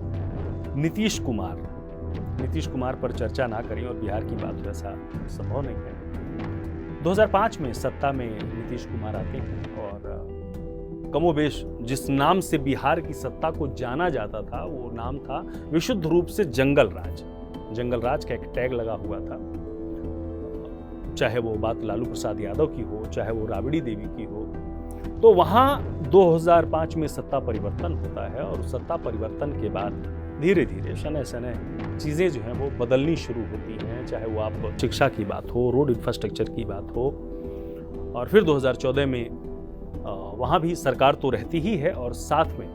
नीतीश कुमार पर चर्चा ना करें और बिहार की बात वैसा संभव नहीं है। 2005 में सत्ता में नीतीश कुमार आते हैं और कमोबेश जिस नाम से बिहार की सत्ता को जाना जाता था, वो नाम था विशुद्ध रूप से जंगल राज का एक टैग लगा हुआ था। चाहे वो बात लालू प्रसाद यादव की हो, चाहे वो राबड़ी देवी की हो, तो वहां 2005 में सत्ता परिवर्तन होता है और सत्ता परिवर्तन के बाद धीरे धीरे शनै शनै चीज़ें जो हैं वो बदलनी शुरू होती हैं। चाहे वो आप शिक्षा की बात हो, रोड इंफ्रास्ट्रक्चर की बात हो, और फिर 2014 में वहाँ भी सरकार तो रहती ही है और साथ में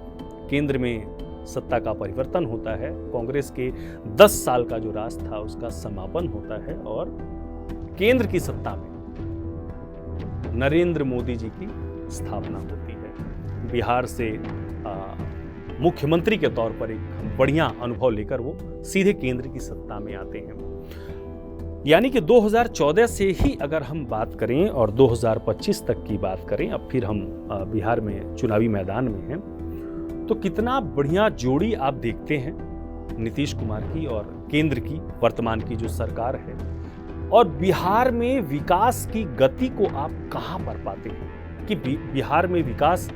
केंद्र में सत्ता का परिवर्तन होता है। कांग्रेस के 10 साल का जो राज था उसका समापन होता है और केंद्र की सत्ता में नरेंद्र मोदी जी की स्थापना होती है। बिहार से मुख्यमंत्री के तौर पर एक बढ़िया अनुभव लेकर वो सीधे केंद्र की सत्ता में आते हैं। यानी कि 2014 से ही अगर हम बात करें और 2025 तक की बात करें, अब फिर हम बिहार में चुनावी मैदान में हैं, तो कितना बढ़िया जोड़ी आप देखते हैं नीतीश कुमार की और केंद्र की वर्तमान की जो सरकार है। और बिहार में विकास की गति को आप कहाँ पर पाते हैं कि बिहार में विकास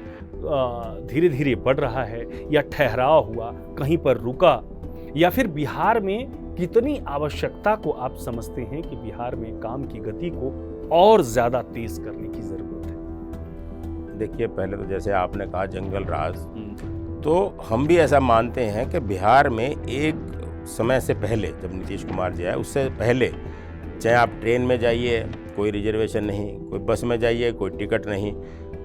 धीरे धीरे बढ़ रहा है या ठहराव हुआ, कहीं पर रुका, या फिर बिहार में कितनी आवश्यकता को आप समझते हैं कि बिहार में काम की गति को और ज्यादा तेज करने की जरूरत है? देखिए पहले तो जैसे आपने कहा जंगल राज, तो हम भी ऐसा मानते हैं कि बिहार में एक समय से पहले जब नीतीश कुमार जी आए उससे पहले, चाहे आप ट्रेन में जाइए कोई रिजर्वेशन नहीं, कोई बस में जाइए कोई टिकट नहीं,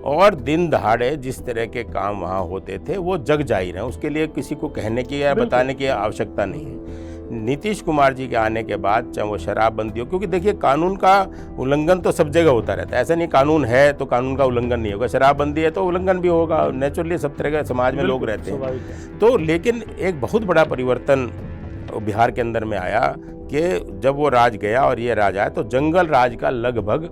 और दिन दहाड़े जिस तरह के काम वहाँ होते थे वो जग जाहिर है, उसके लिए किसी को कहने की या बताने की आवश्यकता नहीं है। नीतीश कुमार जी के आने के बाद चाहे वो शराबबंदी हो, क्योंकि देखिए कानून का उल्लंघन तो सब जगह होता रहता है, ऐसा नहीं कानून है तो कानून का उल्लंघन नहीं होगा, शराबबंदी है तो उल्लंघन भी होगा, नेचुरली सब तरह के समाज में लोग रहते हैं। तो लेकिन एक बहुत बड़ा परिवर्तन बिहार के अंदर में आया कि जब वो राज गया और ये राज आया तो जंगल राज का लगभग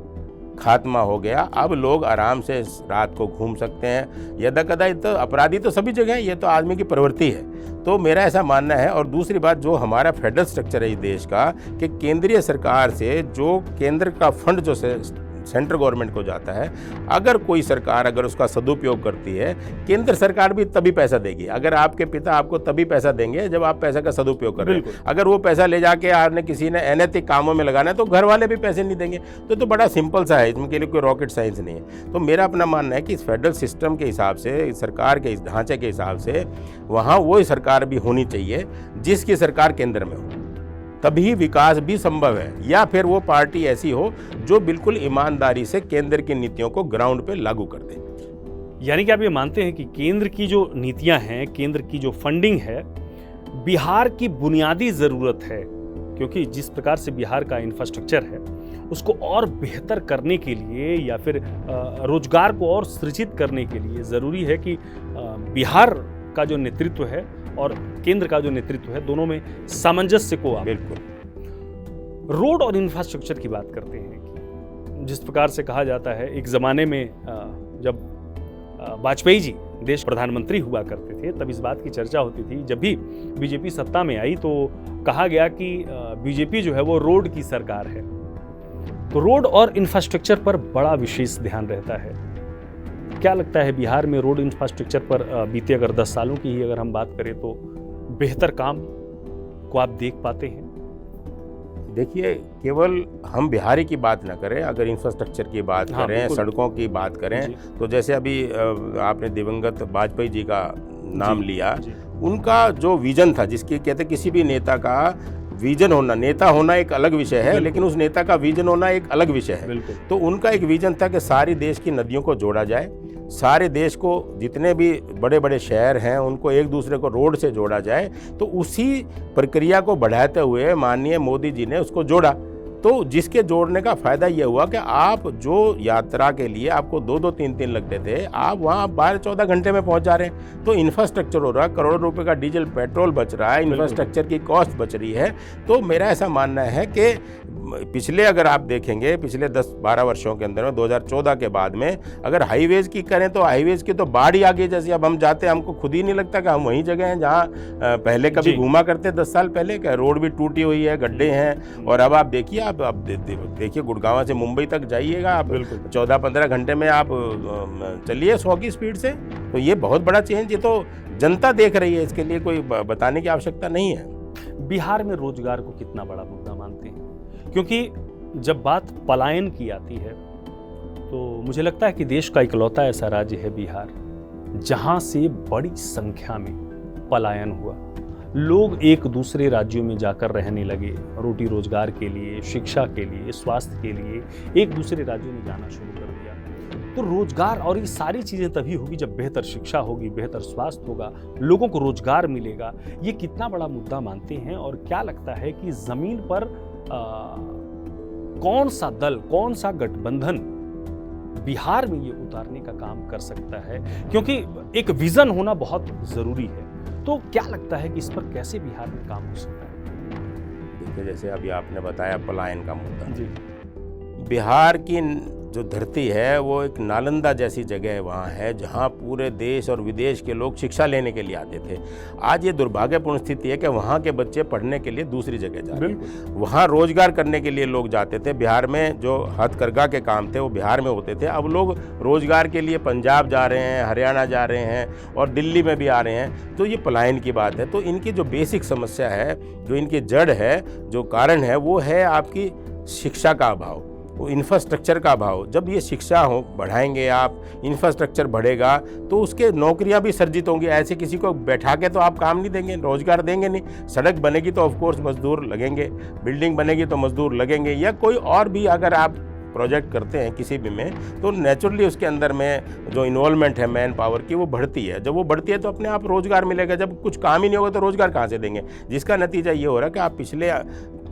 खात्मा हो गया। अब लोग आराम से रात को घूम सकते हैं, यदा कदा तो अपराधी तो सभी जगह है, ये तो आदमी की प्रवृत्ति है। तो मेरा ऐसा मानना है। और दूसरी बात, जो हमारा फेडरल स्ट्रक्चर है इस देश का, कि केंद्रीय सरकार से जो केंद्र का फंड जो सेंट्रल गवर्नमेंट को जाता है, अगर कोई सरकार अगर उसका सदुपयोग करती है, केंद्र सरकार भी तभी पैसा देगी। अगर आपके पिता आपको तभी पैसा देंगे जब आप पैसा का सदुपयोग कर रहे हैं। अगर वो पैसा ले जाके आपने किसी ने अनैतिक कामों में लगाना है तो घर वाले भी पैसे नहीं देंगे। तो बड़ा सिंपल सा है, इसमें के लिए कोई रॉकेट साइंस नहीं है। तो मेरा अपना मानना है कि इस फेडरल सिस्टम के हिसाब से, सरकार के इस ढांचे के हिसाब से, वहाँ वो सरकार भी होनी चाहिए जिसकी सरकार केंद्र में हो, तभी विकास भी संभव है। या फिर वो पार्टी ऐसी हो जो बिल्कुल ईमानदारी से केंद्र की नीतियों को ग्राउंड पे लागू कर दे। यानी कि आप ये मानते हैं कि केंद्र की जो नीतियां हैं, केंद्र की जो फंडिंग है, बिहार की बुनियादी जरूरत है, क्योंकि जिस प्रकार से बिहार का इंफ्रास्ट्रक्चर है उसको और बेहतर करने के लिए या फिर रोजगार को और सृजित करने के लिए जरूरी है कि बिहार का जो नेतृत्व है और केंद्र का जो नेतृत्व है, दोनों में सामंजस्य को आप बिल्कुल। रोड और इंफ्रास्ट्रक्चर की बात करते हैं कि जिस प्रकार से कहा जाता है, एक ज़माने में जब वाजपेयी जी देश प्रधानमंत्री हुआ करते थे तब इस बात की चर्चा होती थी, जब भी बीजेपी सत्ता में आई तो कहा गया कि बीजेपी जो है वो रोड की सरकार है। तो रोड और इंफ्रास्ट्रक्चर पर बड़ा विशेष ध्यान रहता है। क्या लगता है बिहार में रोड इंफ्रास्ट्रक्चर पर बीते अगर 10 सालों की ही अगर हम बात करें तो बेहतर काम को आप देख पाते हैं? देखिए, केवल हम बिहारी की बात ना करें, अगर इंफ्रास्ट्रक्चर की बात हाँ, करें, बिल्कुल। सड़कों की बात करें, जी। तो जैसे अभी आपने दिवंगत वाजपेयी जी का नाम जी, लिया, जी। उनका जो विजन था, जिसकी कहते किसी भी नेता का विजन होना, नेता होना एक अलग विषय है, बिल्कुल। लेकिन उस नेता का विजन होना एक अलग विषय है। बिल्कुल। तो उनका एक विजन था कि सारी देश की नदियों को जोड़ा जाए, सारे देश को, जितने भी बड़े बड़े शहर हैं उनको एक दूसरे को रोड से जोड़ा जाए। तो उसी प्रक्रिया को बढ़ाते हुए माननीय मोदी जी ने उसको जोड़ा। तो जिसके जोड़ने का फ़ायदा ये हुआ कि आप जो यात्रा के लिए आपको 2-2 3-3 लगते थे, आप वहाँ 12-14 घंटे में पहुँच जा रहे हैं। तो इंफ्रास्ट्रक्चर हो रहा है, करोड़ों रुपए का डीजल पेट्रोल बच रहा है, इंफ्रास्ट्रक्चर की कॉस्ट बच रही है। तो मेरा ऐसा मानना है कि पिछले, अगर आप देखेंगे पिछले 10-12 वर्षों के अंदर में, 2014 के बाद में अगर हाईवेज़ की करें तो हाईवेज़ की तो बाढ़ ही आ गई। जैसे अब हम जाते हैं, हमको खुद ही नहीं लगता कि हम वहीं जगह हैं जहाँ पहले कभी जी। घूमा करते 10 साल पहले। क्या रोड भी टूटी हुई है, गड्ढे हैं। और अब आप देखिए, आप देखिए गुड़गांव से मुंबई तक जाइएगा आप, बिल्कुल। 14-15 घंटे में आप चलिए 100 की स्पीड से। तो ये बहुत बड़ा चेंज, ये तो जनता देख रही है, इसके लिए कोई बताने की आवश्यकता नहीं है। बिहार में रोजगार को कितना बड़ा मुद्दा मानते हैं? क्योंकि जब बात पलायन की आती है तो मुझे लगता है कि देश का इकलौता ऐसा राज्य है बिहार, जहां से बड़ी संख्या में पलायन हुआ। लोग एक दूसरे राज्यों में जाकर रहने लगे, रोटी रोजगार के लिए, शिक्षा के लिए, स्वास्थ्य के लिए एक दूसरे राज्यों में जाना शुरू कर दिया। तो रोजगार और ये सारी चीजें तभी होगी जब बेहतर शिक्षा होगी, बेहतर स्वास्थ्य होगा, लोगों को रोजगार मिलेगा। ये कितना बड़ा मुद्दा मानते हैं और क्या लगता है कि जमीन पर कौन सा दल, कौन सा गठबंधन बिहार में ये उतारने का काम कर सकता है? क्योंकि एक विजन होना बहुत जरूरी है। तो क्या लगता है कि इस पर कैसे बिहार में काम हो सकता है? देखिए, जैसे अभी आपने बताया पलायन का मुद्दा, जी। बिहार की जो धरती है वो एक नालंदा जैसी जगह वहाँ है, जहाँ पूरे देश और विदेश के लोग शिक्षा लेने के लिए आते थे। आज ये दुर्भाग्यपूर्ण स्थिति है कि वहाँ के बच्चे पढ़ने के लिए दूसरी जगह जा रहे हैं। वहाँ रोजगार करने के लिए लोग जाते थे। बिहार में जो हथकरघा के काम थे वो बिहार में होते थे, अब लोग रोजगार के लिए पंजाब जा रहे हैं, हरियाणा जा रहे हैं और दिल्ली में भी आ रहे हैं। तो ये पलायन की बात है। तो इनकी जो बेसिक समस्या है, जो इनकी जड़ है, जो कारण है, वो है आपकी शिक्षा का अभाव, वो इंफ्रास्ट्रक्चर का अभाव। जब ये शिक्षा हो बढ़ाएंगे आप, इंफ्रास्ट्रक्चर बढ़ेगा तो उसके नौकरियां भी सर्जित होंगी। ऐसे किसी को बैठा के तो आप काम नहीं देंगे, रोजगार देंगे नहीं। सड़क बनेगी तो ऑफकोर्स मजदूर लगेंगे, बिल्डिंग बनेगी तो मजदूर लगेंगे, या कोई और भी अगर आप प्रोजेक्ट करते हैं किसी भी में, तो नेचुरली उसके अंदर में जो इन्वॉल्वमेंट है मैन पावर की वो बढ़ती है। जब वो बढ़ती है तो अपने आप रोजगार मिलेगा। जब कुछ काम ही नहीं होगा तो रोजगार कहाँ से देंगे? जिसका नतीजा ये हो रहा है कि आप पिछले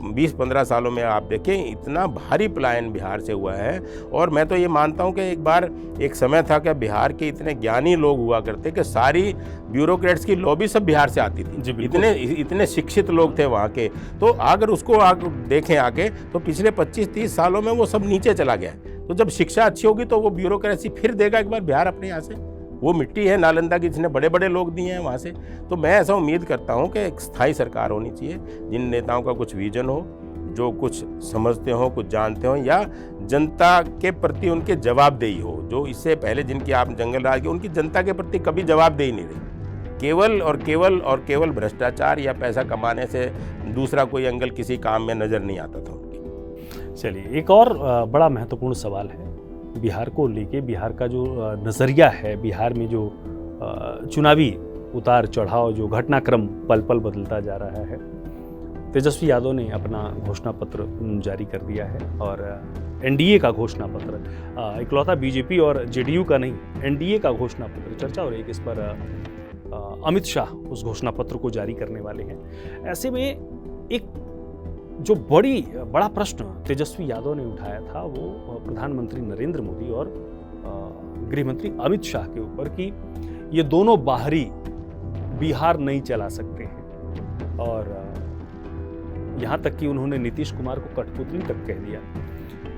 20-15 सालों में आप देखें इतना भारी पलायन बिहार से हुआ है। और मैं तो ये मानता हूँ कि एक बार एक समय था कि बिहार के इतने ज्ञानी लोग हुआ करते कि सारी ब्यूरोक्रेट्स की लॉबी सब बिहार से आती थी। इतने शिक्षित लोग थे वहाँ के। तो अगर उसको देखें आके, तो पिछले 25-30 सालों में वो सब नीचे चला गया। तो जब शिक्षा अच्छी होगी तो वो ब्यूरोक्रेसी फिर देगा एक बार बिहार अपने यहाँ से। वो मिट्टी है नालंदा की, जिसने बड़े बड़े लोग दिए हैं वहाँ से। तो मैं ऐसा उम्मीद करता हूँ कि एक स्थायी सरकार होनी चाहिए, जिन नेताओं का कुछ विजन हो, जो कुछ समझते हो, कुछ जानते हो, या जनता के प्रति उनके जवाबदेही हो। जो इससे पहले जिनकी आप जंगल राज की, उनकी जनता के प्रति कभी जवाबदेही नहीं रही। केवल भ्रष्टाचार या पैसा कमाने से दूसरा कोई एंगल किसी काम में नज़र नहीं आता था उनकी। चलिए, एक और बड़ा महत्वपूर्ण सवाल है बिहार को लेके। बिहार का जो नज़रिया है, बिहार में जो चुनावी उतार चढ़ाव, जो घटनाक्रम पल पल बदलता जा रहा है। तेजस्वी यादव ने अपना घोषणा पत्र जारी कर दिया है और एनडीए का घोषणा पत्र, इकलौता बीजेपी और जेडीयू का नहीं, एनडीए का घोषणा पत्र चर्चा हो रही है कि इस पर अमित शाह उस घोषणा पत्र को जारी करने वाले हैं। ऐसे में एक जो बड़ा प्रश्न तेजस्वी यादव ने उठाया था वो प्रधानमंत्री नरेंद्र मोदी और गृह मंत्री अमित शाह के ऊपर कि ये दोनों बाहरी बिहार नहीं चला सकते हैं। और यहां तक कि उन्होंने नीतीश कुमार को कठपुतली तक कह दिया।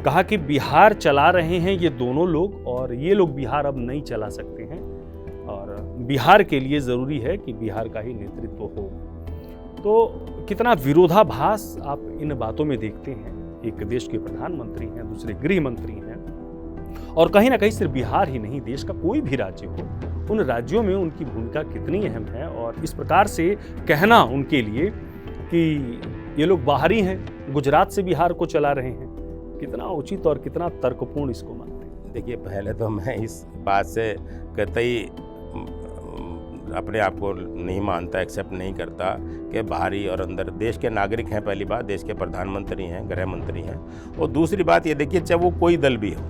कहा कि बिहार चला रहे हैं ये दोनों लोग और ये लोग बिहार अब नहीं चला सकते हैं और बिहार के लिए जरूरी है कि बिहार का ही नेतृत्व हो। तो कितना विरोधाभास आप इन बातों में देखते हैं? एक देश के प्रधानमंत्री हैं, दूसरे गृह मंत्री हैं, और कहीं ना कहीं सिर्फ बिहार ही नहीं, देश का कोई भी राज्य हो, उन राज्यों में उनकी भूमिका कितनी अहम है। और इस प्रकार से कहना उनके लिए कि ये लोग बाहरी हैं, गुजरात से बिहार को चला रहे हैं। कितना उचित और कितना तर्कपूर्ण इसको मानते हैं? देखिए, पहले तो मैं इस बात से कतई अपने आप को नहीं मानता, एक्सेप्ट नहीं करता कि बाहरी और अंदर देश के नागरिक हैं। पहली बात, देश के प्रधानमंत्री हैं, गृह मंत्री हैं। और दूसरी बात ये देखिए, चाहे वो कोई दल भी हो,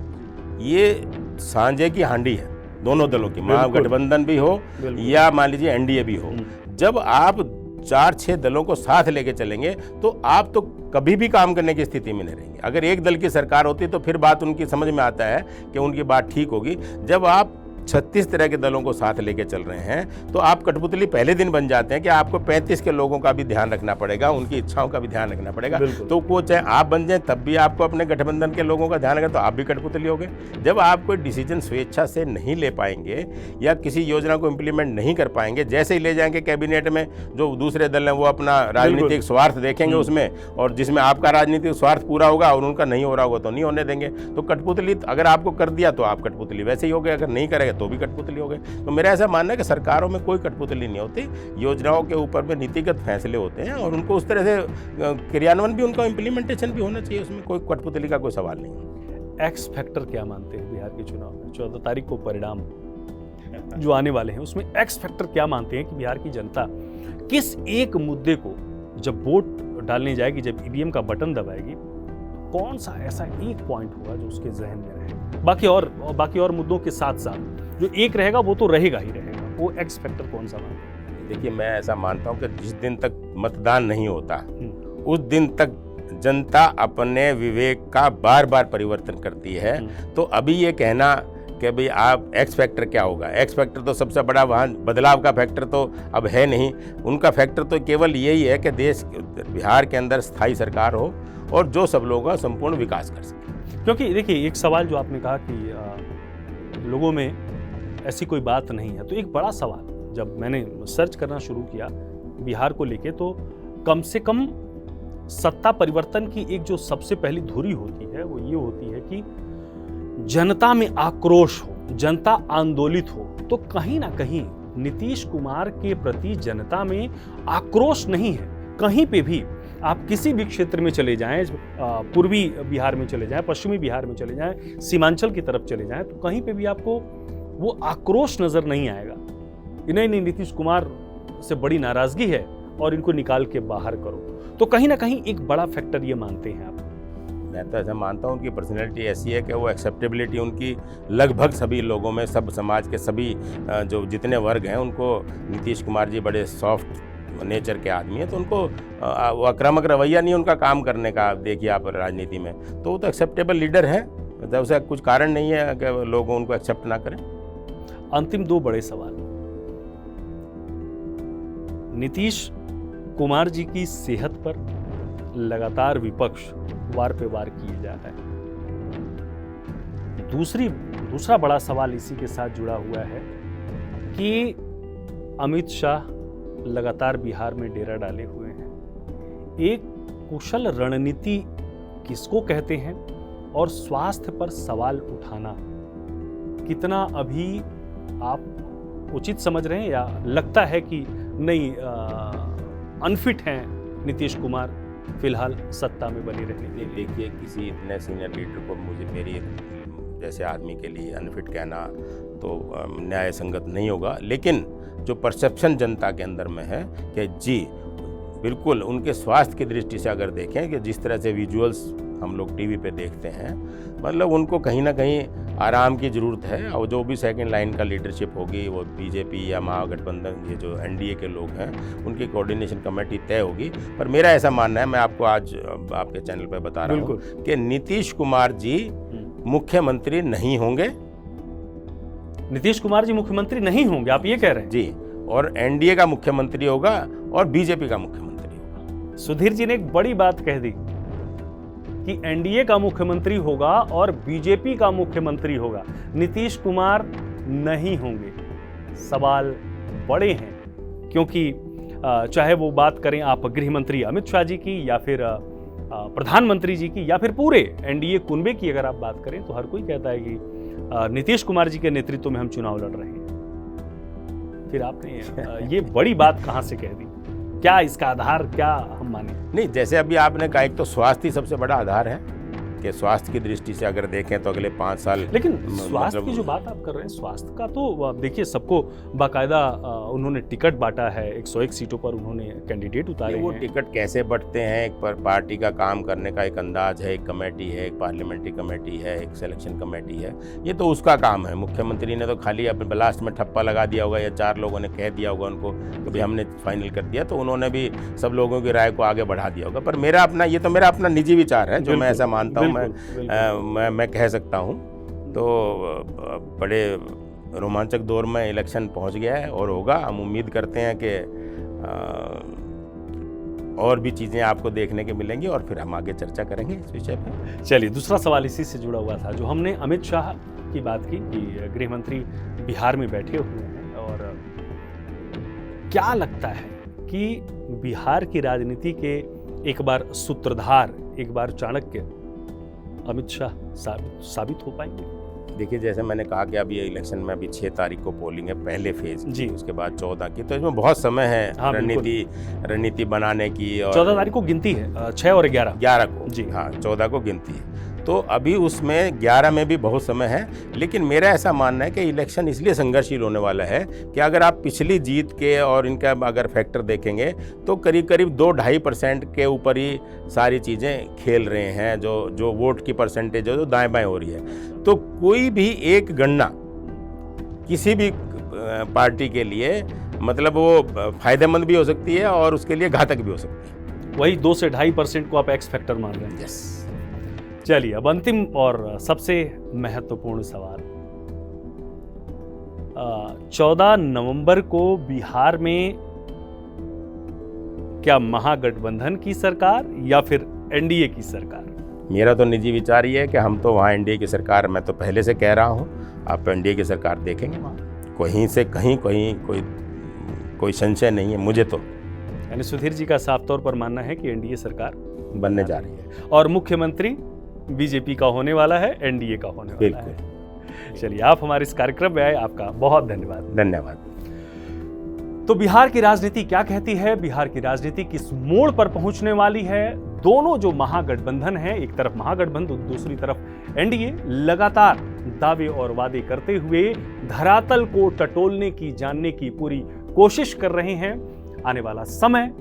ये सांझे की हांडी है दोनों दलों की, महागठबंधन भी हो या मान लीजिए एनडीए भी हो। जब आप 4-6 दलों को साथ लेके चलेंगे तो आप तो कभी भी काम करने की स्थिति में नहीं रहेंगे। अगर एक दल की सरकार होती तो फिर बात उनकी समझ में आता है कि उनकी बात ठीक होगी। जब आप 36 तरह के दलों को साथ लेके चल रहे हैं तो आप कठपुतली पहले दिन बन जाते हैं कि आपको 35 के लोगों का भी ध्यान रखना पड़ेगा, उनकी इच्छाओं का भी ध्यान रखना पड़ेगा। तो वो चाहे आप बन जाए तब भी आपको अपने गठबंधन के लोगों का ध्यान रखना, तो आप भी कठपुतली हो गए। जब आप कोई डिसीजन स्वेच्छा से नहीं ले पाएंगे या किसी योजना को इम्प्लीमेंट नहीं कर पाएंगे, जैसे ही ले जाएंगे कैबिनेट में, जो दूसरे दल हैं वो अपना राजनीतिक स्वार्थ देखेंगे उसमें, और जिसमें आपका राजनीतिक स्वार्थ पूरा होगा और उनका नहीं हो रहा होगा तो नहीं होने देंगे। तो कठपुतली अगर आपको कर दिया तो आप कठपुतली वैसे ही हो गए, अगर नहीं करेंगे तो भी कठपुतली हो गए। तो मेरा ऐसा मानना है कि सरकारों में कोई कठपुतली नहीं होती, योजनाओं के ऊपर में नीतिगत फैसले होते हैं और उनको उस तरह से क्रियान्वयन भी, उनका इम्प्लीमेंटेशन भी होना चाहिए, उसमें कोई कठपुतली का कोई सवाल नहीं है। एक्स फैक्टर क्या मानते हैं बिहार के चुनाव में? 14 तारीख को परिणाम जो आने वाले हैं उसमें एक्स फैक्टर क्या मानते हैं कि बिहार की जनता किस एक मुद्दे को जब वोट डालने जाएगी, जब ईवीएम का बटन दबाएगी, कौन सा ऐसा एक पॉइंट होगा जो उसके जहन में रहे? बाकी और मुद्दों के साथ साथ जो एक रहेगा वो तो रहेगा ही रहेगा, वो एक्स फैक्टर कौन सा मानते हैं? देखिए, मैं ऐसा मानता हूं कि जिस दिन तक मतदान नहीं होता उस दिन तक जनता अपने विवेक का बार बार परिवर्तन करती है। तो अभी ये कहना कि भाई आप एक्स फैक्टर क्या होगा, एक्स फैक्टर तो सबसे बड़ा वहाँ बदलाव का फैक्टर तो अब है नहीं। उनका फैक्टर तो केवल यही है कि देश, बिहार के अंदर स्थायी सरकार हो और जो सब लोगों का संपूर्ण विकास कर सके। क्योंकि देखिए, एक सवाल जो आपने कहा कि लोगों में ऐसी कोई बात नहीं है, तो एक बड़ा सवाल जब मैंने सर्च करना शुरू किया बिहार को लेके, तो कम से कम सत्ता परिवर्तन की एक जो सबसे पहली धुरी होती है वो ये होती है कि जनता में आक्रोश हो, जनता आंदोलित हो। तो कहीं ना कहीं नीतीश कुमार के प्रति जनता में आक्रोश नहीं है। कहीं पे भी आप किसी भी क्षेत्र में चले जाएं, पूर्वी बिहार में चले जाएं, पश्चिमी बिहार में चले जाएं, सीमांचल की तरफ चले जाएं, तो कहीं पे भी आपको वो आक्रोश नजर नहीं आएगा। नहीं, नीतीश कुमार से बड़ी नाराजगी है और इनको निकाल के बाहर करो। तो कहीं ना कहीं एक बड़ा फैक्टर ये मानते हैं आप? मैं तो ऐसा मानता हूँ, उनकी पर्सनैलिटी ऐसी है कि वो एक्सेप्टेबिलिटी उनकी लगभग सभी लोगों में, सब समाज के सभी जो जितने वर्ग हैं उनको, नीतीश कुमार जी बड़े सॉफ्ट नेचर के आदमी हैं, तो उनको वो आक्रामक रवैया नहीं उनका काम करने का, देखिए आप राजनीति में, तो वो तो एक्सेप्टेबल लीडर है। मतलब उसका कुछ कारण नहीं है कि लोग उनको एक्सेप्ट ना करें। अंतिम 2 बड़े सवाल। नीतीश कुमार जी की सेहत पर लगातार विपक्ष वार पे वार किए जा रहा है। दूसरा बड़ा सवाल इसी के साथ जुड़ा हुआ है कि अमित शाह लगातार बिहार में डेरा डाले हुए हैं। एक कुशल रणनीति किसको कहते हैं, और स्वास्थ्य पर सवाल उठाना कितना अभी आप उचित समझ रहे हैं, या लगता है कि नहीं, अनफिट हैं नीतीश कुमार फिलहाल सत्ता में बनी रहने के लिए? देखिए, किसी इतने सीनियर लीडर को मेरी जैसे आदमी के लिए अनफिट कहना तो न्याय संगत नहीं होगा। लेकिन जो परसेप्शन जनता के अंदर में है कि जी बिल्कुल, उनके स्वास्थ्य की दृष्टि से अगर देखें कि जिस तरह से विजुअल्स हम लोग टीवी पे देखते हैं, मतलब उनको कहीं ना कहीं आराम की ज़रूरत है। और जो भी सेकंड लाइन का लीडरशिप होगी, वो बीजेपी या महागठबंधन, ये जो एनडीए के लोग हैं, उनकी कोऑर्डिनेशन कमेटी तय होगी। पर मेरा ऐसा मानना है, मैं आपको आज आपके चैनल पर बता रहा हूँ कि नीतीश कुमार जी मुख्यमंत्री नहीं होंगे। नीतीश कुमार जी मुख्यमंत्री नहीं होंगे, आप ये कह रहे हैं? जी, और एनडीए का मुख्यमंत्री होगा और बीजेपी का मुख्यमंत्री होगा। सुधीर जी ने एक बड़ी बात कह दी कि एनडीए का मुख्यमंत्री होगा और बीजेपी का मुख्यमंत्री होगा, नीतीश कुमार नहीं होंगे। सवाल बड़े हैं, क्योंकि चाहे वो बात करें आप गृह मंत्री अमित शाह जी की, या फिर प्रधानमंत्री जी की, या फिर पूरे एनडीए कुनबे की अगर आप बात करें, तो हर कोई कहता है कि नीतीश कुमार जी के नेतृत्व में हम चुनाव लड़ रहे हैं। फिर आपने ये बड़ी बात कहां से कह दी? क्या इसका आधार क्या हम माने? नहीं, जैसे अभी आपने कहा, एक तो स्वास्थ्य ही सबसे बड़ा आधार है कि स्वास्थ्य की दृष्टि से अगर देखें तो अगले 5 साल, लेकिन स्वास्थ्य की जो बात आप कर रहे हैं, स्वास्थ्य का तो आप देखिए सबको बाकायदा उन्होंने टिकट बांटा है, 101 सीटों पर उन्होंने कैंडिडेट उतारे वो हैं। टिकट कैसे बंटते हैं, एक पर पार्टी का काम करने का एक अंदाज है, एक कमेटी है, एक पार्लियामेंट्री कमेटी है, एक सिलेक्शन कमेटी है, ये तो उसका काम है। मुख्यमंत्री ने तो खाली अपने लास्ट में ठप्पा लगा दिया होगा या 4 लोगों ने कह दिया होगा उनको कि भाई हमने फाइनल कर दिया, तो उन्होंने भी सब लोगों की राय को आगे बढ़ा दिया होगा। पर मेरा अपना, ये तो मेरा अपना निजी विचार है जो मैं ऐसा मानता हूँ, मैं कह सकता हूँ। तो बड़े रोमांचक दौर में इलेक्शन पहुँच गया है और होगा। हम उम्मीद करते हैं कि और भी चीज़ें आपको देखने को मिलेंगी और फिर हम आगे चर्चा करेंगे इस विषय पर। चलिए, दूसरा सवाल इसी से जुड़ा हुआ था जो हमने अमित शाह की बात की कि गृह मंत्री बिहार में बैठे हुए हैं, और क्या लगता है कि बिहार की राजनीति के एक बार सूत्रधार, एक बार चाणक्य अमित शाह साबित हो पाएंगे? देखिए, जैसे मैंने कहा कि अभी इलेक्शन में अभी 6 तारीख को पोलिंग है, पहले फेज जी, उसके बाद 14 की, तो इसमें बहुत समय है रणनीति बनाने की। और 14 तारीख को गिनती है, 6 और 11 को जी, हाँ 14 को गिनती है, तो अभी उसमें 11 में भी बहुत समय है। लेकिन मेरा ऐसा मानना है कि इलेक्शन इसलिए संघर्षशील होने वाला है कि अगर आप पिछली जीत के और इनका अगर फैक्टर देखेंगे तो करीब करीब 2-2.5% के ऊपर ही सारी चीज़ें खेल रहे हैं, जो वोट की परसेंटेज जो दाएं बाएं हो रही है। तो कोई भी एक गणना किसी भी पार्टी के लिए मतलब वो फायदेमंद भी हो सकती है और उसके लिए घातक भी हो सकती है। वही 2 से 2.5% को आप एक्स फैक्टर मान रहे हैं? यस। चलिए, अब अंतिम और सबसे महत्वपूर्ण सवाल, 14 नवंबर को बिहार में क्या महागठबंधन की सरकार या फिर एनडीए की सरकार? मेरा तो निजी विचार ये है कि हम तो वहाँ एनडीए की सरकार, मैं तो पहले से कह रहा हूँ, आप एनडीए की सरकार देखेंगे वहाँ, कहीं से कहीं कोई संशय नहीं है मुझे तो। यानी सुधीर जी का साफ तौर पर मानना है कि एनडीए सरकार बनने जा रही है और मुख्यमंत्री बीजेपी का होने वाला है, एनडीए का होने वाला है। चलिए, आप हमारे इस कार्यक्रम में आए, आपका बहुत धन्यवाद। धन्यवाद। तो बिहार की राजनीति क्या कहती है, बिहार की राजनीति किस मोड़ पर पहुंचने वाली है? दोनों जो महागठबंधन है, एक तरफ महागठबंधन, दूसरी तरफ एनडीए, लगातार दावे और वादे करते हुए धरातल को टटोलने की, जानने की पूरी कोशिश कर रहे हैं। आने वाला समय,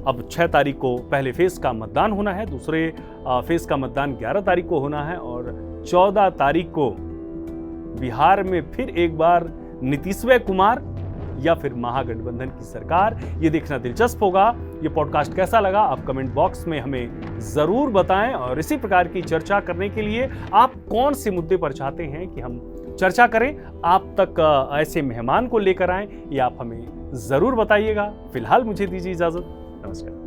अब 6 तारीख को पहले फेज का मतदान होना है, दूसरे फेज का मतदान 11 तारीख को होना है और 14 तारीख को बिहार में फिर एक बार नीतीश कुमार या फिर महागठबंधन की सरकार, ये देखना दिलचस्प होगा। ये पॉडकास्ट कैसा लगा आप कमेंट बॉक्स में हमें जरूर बताएं, और इसी प्रकार की चर्चा करने के लिए आप कौन से मुद्दे पर चाहते हैं कि हम चर्चा करें, आप तक ऐसे मेहमान को लेकर आएं, ये आप हमें जरूर बताइएगा। फिलहाल मुझे दीजिए इजाजत, नमस्कार।